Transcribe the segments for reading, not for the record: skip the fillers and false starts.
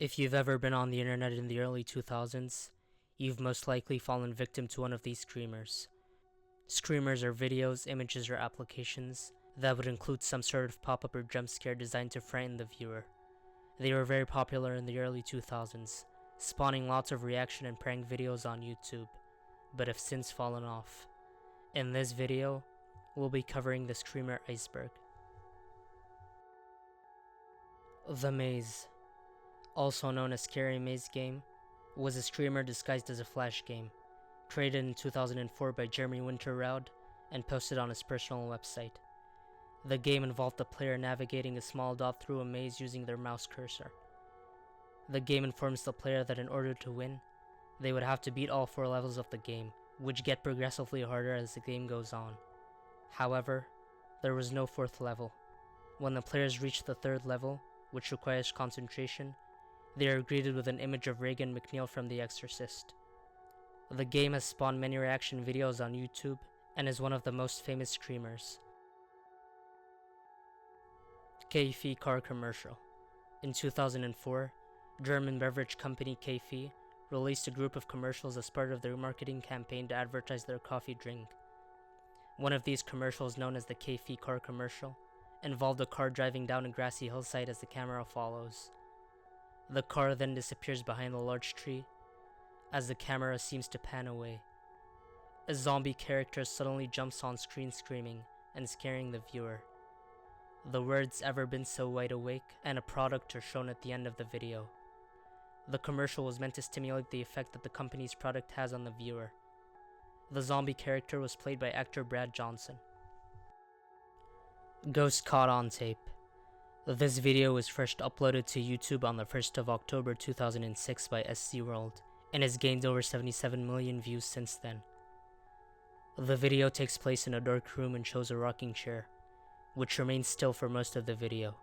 If you've ever been on the internet in the early 2000s, you've most likely fallen victim to one of these screamers. Screamers are videos, images, or applications that would include some sort of pop-up or jump scare designed to frighten the viewer. They were very popular in the early 2000s, spawning lots of reaction and prank videos on YouTube, but have since fallen off. In this video, we'll be covering the Screamer Iceberg. The Maze, also known as Scary Maze Game, was a screamer disguised as a flash game, created in 2004 by Jeremy Winterroud and posted on his personal website. The game involved the player navigating a small dot through a maze using their mouse cursor. The game informs the player that in order to win, they would have to beat all 4 levels of the game, which get progressively harder as the game goes on. However, there was no 4th level. When the players reach the 3rd level, which requires concentration, they are greeted with an image of Reagan McNeil from The Exorcist. The game has spawned many reaction videos on YouTube and is one of the most famous screamers. Kikia car commercial. In 2004, German beverage company Kikia released a group of commercials as part of their marketing campaign to advertise their coffee drink. One of these commercials, known as the Kikia car commercial, involved a car driving down a grassy hillside as the camera follows. The car then disappears behind a large tree as the camera seems to pan away. A zombie character suddenly jumps on screen screaming and scaring the viewer. The words "ever been so wide awake" and a product are shown at the end of the video. The commercial was meant to stimulate the effect that the company's product has on the viewer. The zombie character was played by actor Brad Johnson. Ghost caught on tape. This video was first uploaded to YouTube on the 1st of October 2006 by SCWorld and has gained over 77 million views since then. The video takes place in a dark room and shows a rocking chair, which remains still for most of the video.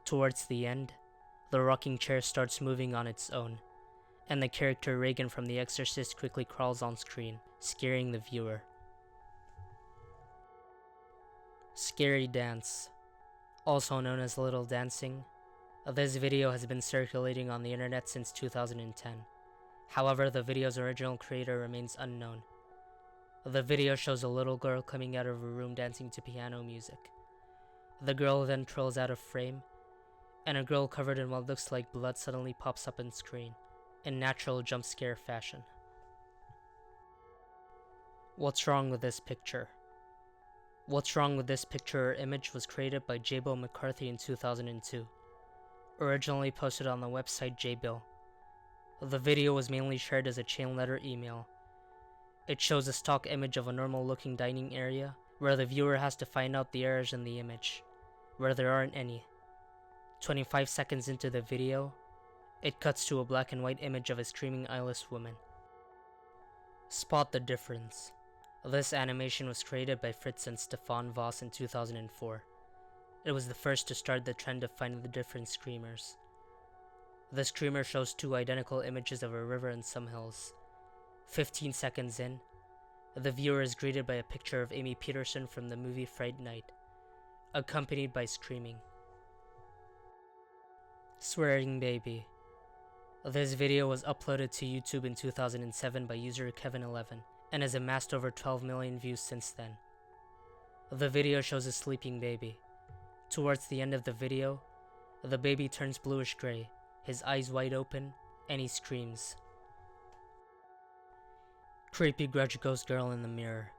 Towards the end, the rocking chair starts moving on its own, and the character Reagan from The Exorcist quickly crawls on screen, scaring the viewer. Scary Dance, also known as Little Dancing. This video has been circulating on the internet since 2010. However, the video's original creator remains unknown. The video shows a little girl coming out of a room dancing to piano music. The girl then twirls out of frame, and a girl covered in what looks like blood suddenly pops up on screen, in natural jump scare fashion. What's wrong with this picture? What's wrong with this picture or image was created by J-Bill McCarthy in 2002, originally posted on the website J-Bill. The video was mainly shared as a chain letter email. It shows a stock image of a normal looking dining area where the viewer has to find out the errors in the image, where there aren't any. 25 seconds into the video, it cuts to a black and white image of a screaming eyeless woman. Spot the difference. This animation was created by Fritz and Stefan Voss in 2004. It was the first to start the trend of finding the different screamers. The screamer shows 2 identical images of a river and some hills. 15 seconds in, the viewer is greeted by a picture of Amy Peterson from the movie Fright Night, accompanied by screaming. Swearing Baby. This video was uploaded to YouTube in 2007 by user Kevin11 and has amassed over 12 million views since then. The video shows a sleeping baby. Towards the end of the video, the baby turns bluish gray, his eyes wide open, and he screams. Creepy Grudge Ghost Girl in the Mirror.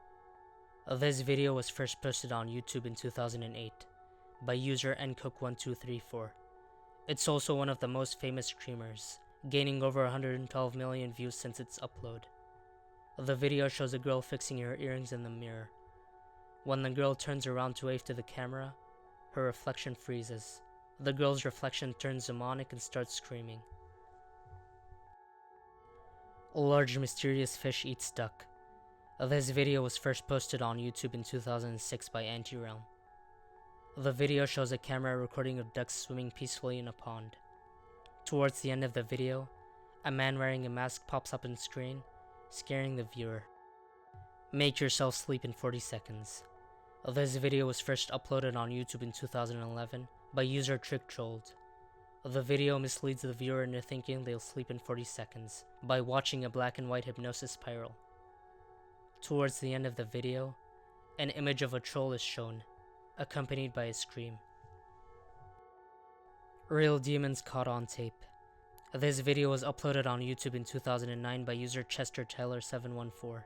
This video was first posted on YouTube in 2008 by user ncook1234. It's also one of the most famous screamers, gaining over 112 million views since its upload. The video shows a girl fixing her earrings in the mirror. When the girl turns around to wave to the camera, her reflection freezes. The girl's reflection turns demonic and starts screaming. A large mysterious fish eats duck. This video was first posted on YouTube in 2006 by Anti-Realm. The video shows a camera recording of ducks swimming peacefully in a pond. Towards the end of the video, a man wearing a mask pops up on screen, scaring the viewer. Make yourself sleep in 40 seconds. This video was first uploaded on YouTube in 2011 by user Trick Trolled. The video misleads the viewer into thinking they'll sleep in 40 seconds by watching a black and white hypnosis spiral. Towards the end of the video, an image of a troll is shown, accompanied by a scream. Real demons caught on tape. This video was uploaded on YouTube in 2009 by user ChesterTaylor714.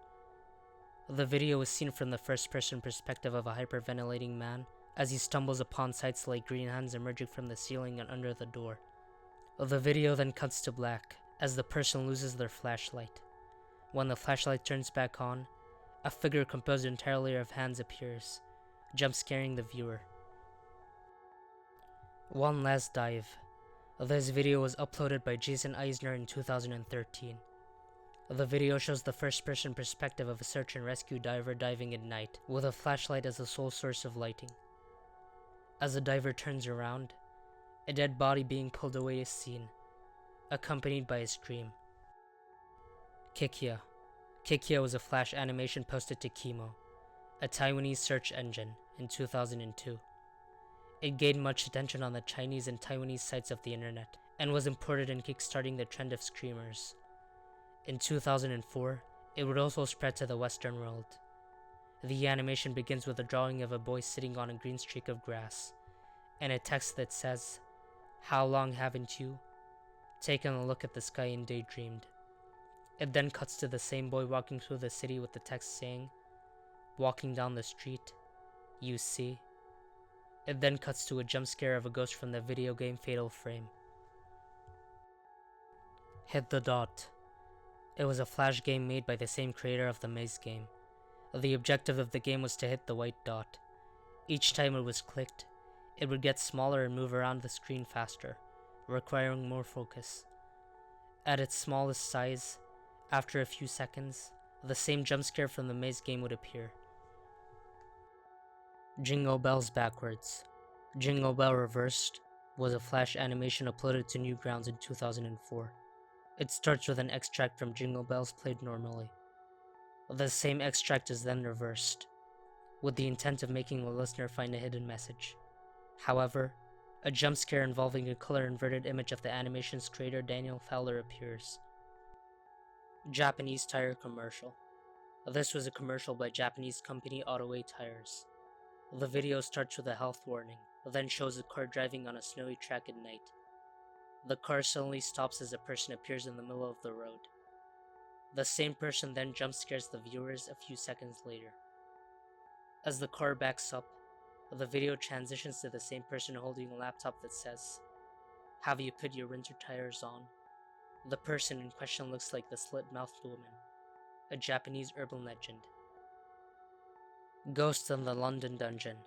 The video is seen from the first-person perspective of a hyperventilating man as he stumbles upon sights like green hands emerging from the ceiling and under the door. The video then cuts to black as the person loses their flashlight. When the flashlight turns back on, a figure composed entirely of hands appears, jump-scaring the viewer. One last dive. This video was uploaded by Jason Eisner in 2013. The video shows the first-person perspective of a search and rescue diver diving at night, with a flashlight as the sole source of lighting. As the diver turns around, a dead body being pulled away is seen, accompanied by a scream. Kikia. Kikia was a flash animation posted to Kimo, a Taiwanese search engine, in 2002. It gained much attention on the Chinese and Taiwanese sites of the internet, and was imported in kickstarting the trend of screamers. In 2004, it would also spread to the Western world. The animation begins with a drawing of a boy sitting on a green streak of grass, and a text that says, "How long haven't you taken a look at the sky and daydreamed?" It then cuts to the same boy walking through the city with the text saying, "Walking down the street, you see." It then cuts to a jump scare of a ghost from the video game Fatal Frame. Hit the Dot. It was a flash game made by the same creator of the Maze game. The objective of the game was to hit the white dot. Each time it was clicked, it would get smaller and move around the screen faster, requiring more focus. At its smallest size, after a few seconds, the same jump scare from the Maze game would appear. Jingle Bells Backwards. Jingle Bell Reversed was a flash animation uploaded to Newgrounds in 2004. It starts with an extract from Jingle Bells played normally. The same extract is then reversed, with the intent of making the listener find a hidden message. However, a jump scare involving a color-inverted image of the animation's creator Daniel Fowler appears. Japanese tire commercial. This was a commercial by Japanese company Autoway Tires. The video starts with a health warning, then shows a car driving on a snowy track at night. The car suddenly stops as a person appears in the middle of the road. The same person then jump scares the viewers a few seconds later. As the car backs up, the video transitions to the same person holding a laptop that says, "Have you put your winter tires on?" The person in question looks like the slit-mouthed woman, a Japanese urban legend. Ghost in the London Dungeon.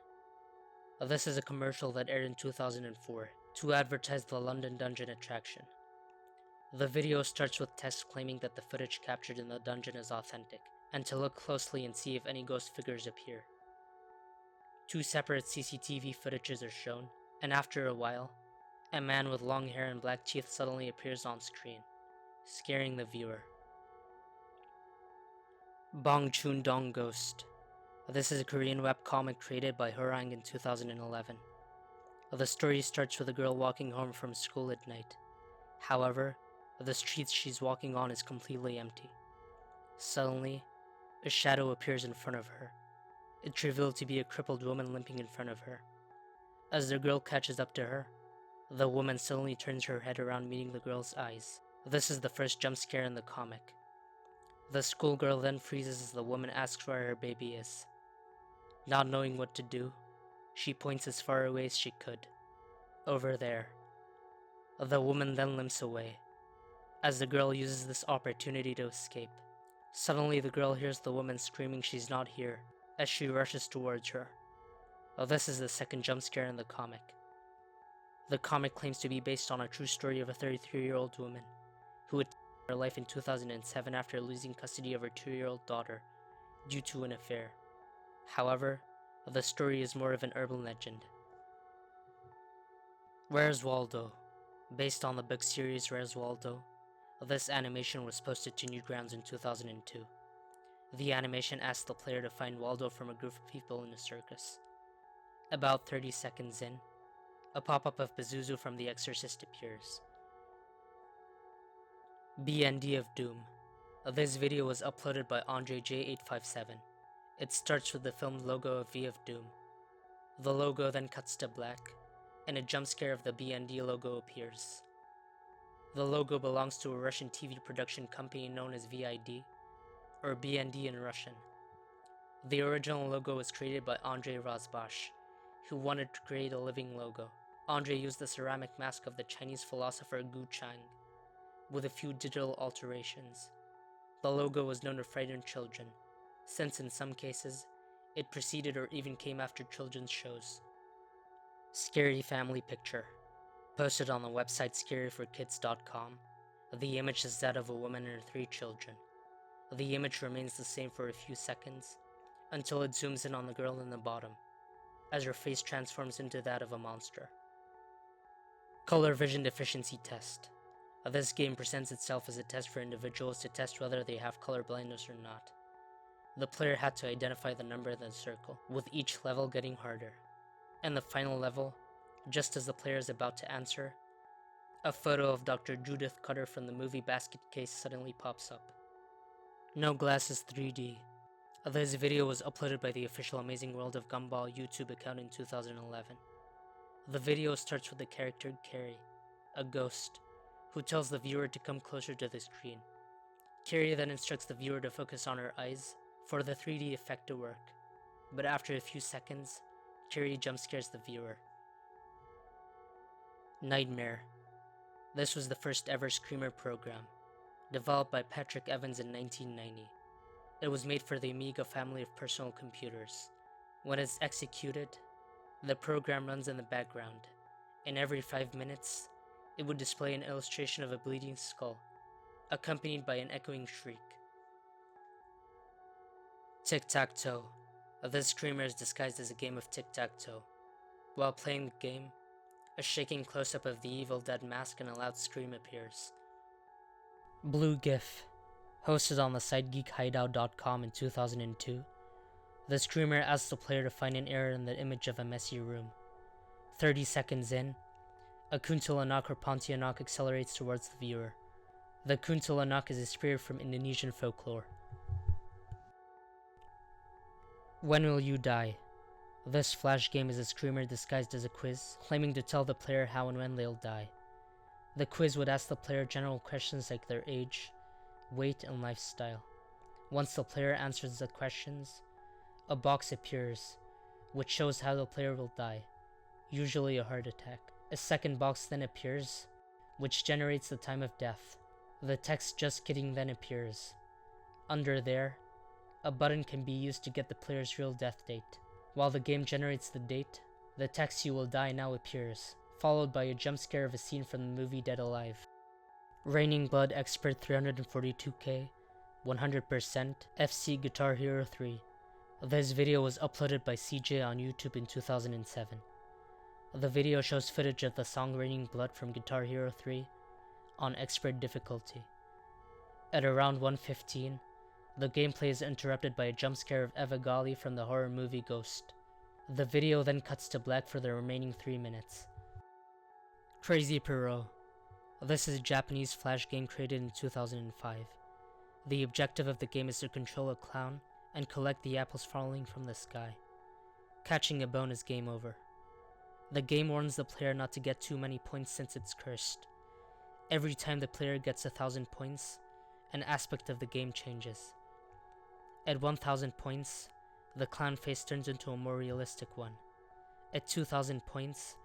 This is a commercial that aired in 2004 to advertise the London Dungeon attraction. The video starts with text claiming that the footage captured in the dungeon is authentic, and to look closely and see if any ghost figures appear. 2 separate CCTV footages are shown, and after a while, a man with long hair and black teeth suddenly appears on screen, scaring the viewer. Bongcheon-Dong Ghost. This is a Korean webcomic created by Hurang in 2011. The story starts with a girl walking home from school at night. However, the street she's walking on is completely empty. Suddenly, a shadow appears in front of her. It's revealed to be a crippled woman limping in front of her. As the girl catches up to her, the woman suddenly turns her head around, meeting the girl's eyes. This is the first jump scare in the comic. The schoolgirl then freezes as the woman asks where her baby is. Not knowing what to do, she points as far away as she could. Over there. The woman then limps away, as the girl uses this opportunity to escape. Suddenly the girl hears the woman screaming she's not here, as she rushes towards her. This is the second jump scare in the comic. The comic claims to be based on a true story of a 33-year-old woman, who would take her life in 2007 after losing custody of her 2-year-old daughter, due to an affair. However, the story is more of an urban legend. Where's Waldo? Based on the book series Where's Waldo, this animation was posted to Newgrounds in 2002. The animation asked the player to find Waldo from a group of people in a circus. About 30 seconds in, A pop-up of Pazuzu from The Exorcist appears. BND of Doom. This video was uploaded by Andre J857. It starts with the filmed logo of V of Doom. The logo then cuts to black, and a jump scare of the BND logo appears. The logo belongs to a Russian TV production company known as VID, or BND in Russian. The original logo was created by Andrei Razbash, who wanted to create a living logo. Andrei used the ceramic mask of the Chinese philosopher Gu Chang, with a few digital alterations. The logo was known to frighten children, since in some cases, it preceded or even came after children's shows. Scary family picture. Posted on the website scaryforkids.com, the image is that of a woman and her 3 children. The image remains the same for a few seconds, until it zooms in on the girl in the bottom, as her face transforms into that of a monster. Color Vision Deficiency Test. This game presents itself as a test for individuals to test whether they have color blindness or not. The player had to identify the number in the circle, with each level getting harder. And the final level, just as the player is about to answer, a photo of Dr. Judith Cutter from the movie Basket Case suddenly pops up. No Glasses 3D. This video was uploaded by the official Amazing World of Gumball YouTube account in 2011. The video starts with the character Carrie, a ghost, who tells the viewer to come closer to the screen. Carrie then instructs the viewer to focus on her eyes for the 3D effect to work, but after a few seconds, Carrie jump scares the viewer. Nightmare. This was the first ever Screamer program, developed by Patrick Evans in 1990. It was made for the Amiga family of personal computers. When it's executed, the program runs in the background, and every 5 minutes, it would display an illustration of a bleeding skull, accompanied by an echoing shriek. Tic Tac Toe. This Screamer is disguised as a game of Tic Tac Toe. While playing the game, a shaking close-up of the Evil Dead mask and a loud scream appears. Blue.Gif. Hosted on the site geekhideout.com in 2002, the Screamer asks the player to find an error in the image of a messy room. 30 seconds in, a kuntilanak or pontianak accelerates towards the viewer. The kuntilanak is a spirit from Indonesian folklore. When will you die? This flash game is a Screamer disguised as a quiz, claiming to tell the player how and when they'll die. The quiz would ask the player general questions like their age, weight, and lifestyle. Once the player answers the questions, a box appears, which shows how the player will die, usually a heart attack. A second box then appears, which generates the time of death. The text "just kidding" then appears. Under there, a button can be used to get the player's real death date. While the game generates the date, the text "you will die now" appears, followed by a jump scare of a scene from the movie Dead Alive. Raining Blood Expert 342K, 100%, FC Guitar Hero 3. This video was uploaded by CJ on YouTube in 2007. The video shows footage of the song Raining Blood from Guitar Hero 3 on expert difficulty. At around 1:15, the gameplay is interrupted by a jump scare of Eva Gali from the horror movie Ghost. The video then cuts to black for the remaining 3 minutes. Crazy Pierrot. This is a Japanese flash game created in 2005. The objective of the game is to control a clown and collect the apples falling from the sky. Catching a bone is game over. The game warns the player not to get too many points since it's cursed. Every time the player gets 1,000 points, an aspect of the game changes. At 1,000 points, the clown face turns into a more realistic one. At 2,000 points,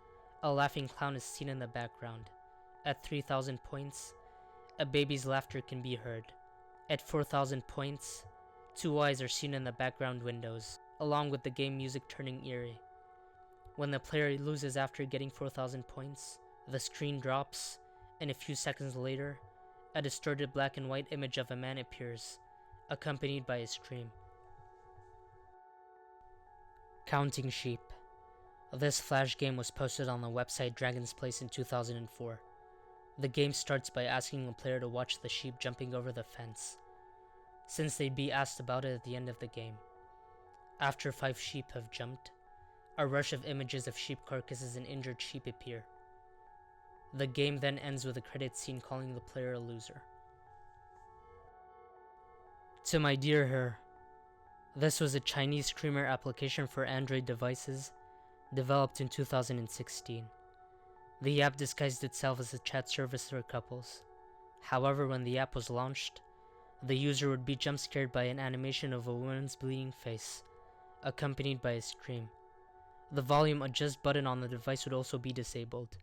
a laughing clown is seen in the background. At 3,000 points, a baby's laughter can be heard. At 4,000 points, 2 eyes are seen in the background windows, along with the game music turning eerie. When the player loses after getting 4,000 points, the screen drops, and a few seconds later, a distorted black and white image of a man appears, accompanied by a scream. Counting Sheep. This flash game was posted on the website Dragon's Place in 2004. The game starts by asking the player to watch the sheep jumping over the fence, since they'd be asked about it at the end of the game. After 5 sheep have jumped, A rush of images of sheep carcasses and injured sheep appear. The game then ends with a credit scene calling the player a loser. To my dear her, this was a Chinese Screamer application for Android devices, developed in 2016. The app disguised itself as a chat service for couples. However, when the app was launched, the user would be jump scared by an animation of a woman's bleeding face, accompanied by a scream. The volume adjust button on the device would also be disabled,